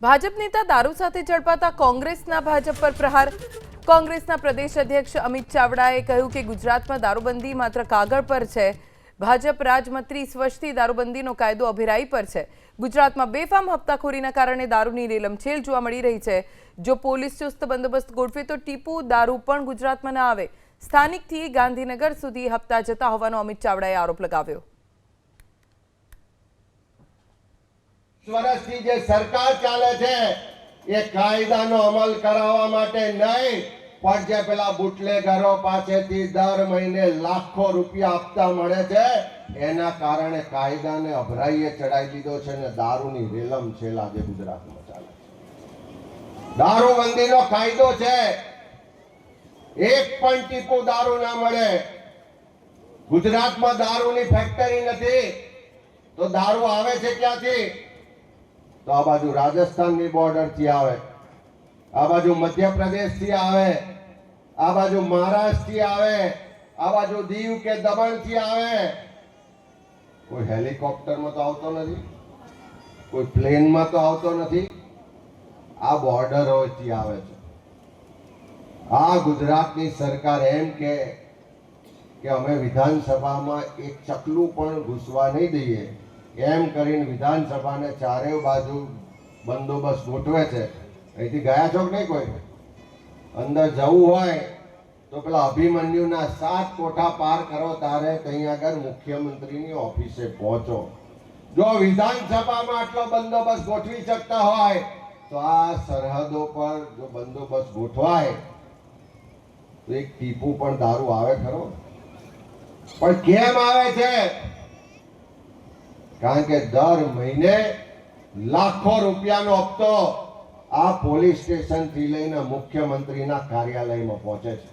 ભાજપ નેતા દારૂ સાથે ઝડપાતા કોંગ્રેસના ભાજપ પર પ્રહાર। કોંગ્રેસના પ્રદેશ અધ્યક્ષ અમિત ચાવડાએ કહ્યું કે ગુજરાતમાં દારૂબંધી માત્ર કાગળ પર છે। ભાજપ રાજમાં 30 વર્ષથી દારૂબંધીનો કાયદો અભેરાઈ પર છે। ગુજરાતમાં બેફામ હપ્તાખોરીના કારણે દારૂની રેલમછેલ જોવા મળી રહી છે। જો પોલીસ ચુસ્ત બંદોબસ્ત ગોઠવે તો ટીપુ દારૂ પણ ગુજરાતમાં ન આવે। સ્થાનિકથી ગાંધીનગર સુધી હપ્તા જતા હોવાનો અમિત ચાવડાએ આરોપ લગાવ્યો। વર્ષથી જે સરકાર ચાલે છે એ કાયદાનો અમલ કરાવવા માટે નહીં, પણ જે પેલા બુટલેગરો પાસેથી દર મહિને લાખો રૂપિયા આપતા મળે છે એના કારણે કાયદાને અભરાઈએ ચડાવી દીધો છે ને દારૂની રેલમછેલ આજે ગુજરાતમાં ચાલે છે। દારૂબંધીનો કાયદો છે, એક પણ ટીપુ દારૂ ના મળે। ગુજરાતમાં દારૂની ફેક્ટરી નથી તો દારૂ આવે છે ક્યાંથી? તો આ બાજુ રાજસ્થાનની બોર્ડર થી આવે, આ બાજુ મધ્યપ્રદેશ થી આવે, આ બાજુ મહારાષ્ટ્ર થી આવે, આ બાજુ દીવ કે દમણ થી આવે। કોઈ હેલિકોપ્ટરમાં તો આવતો નથી, કોઈ પ્લેનમાં તો આવતો નથી, આ બોર્ડરોથી આવે છે। આ ગુજરાતની સરકાર એમ કે અમે વિધાનસભામાં એક ચકલું પણ ઘૂસવા નહીં દઈએ એમ કરીને વિધાનસભાને ચારે બાજુ બંદોબસ્ત ગોઠવે છે। અહીંથી ગયા છો કે નહીં? કોઈ અંદર જવું હોય તો પેલા અભિમન્યુના 7 કોઠા પાર કરો તારે ત્યાં આગળ મુખ્યમંત્રીની ઓફિસે પહોંચો। જો વિધાનસભામાં આટલો બંદોબસ્ત ગોઠવી શકતા હોય તો આ સરહદો પર જો બંદોબસ્ત ગોઠવાય તો એક ટીપુ પણ દારૂ આવે ખરો? પણ કેમ આવે છે? કારણ કે દર મહિને લાખો રૂપિયાનો હપ્તો આ પોલીસ સ્ટેશન થી લઈને મુખ્યમંત્રીના કાર્યાલયમાં પહોંચે છે।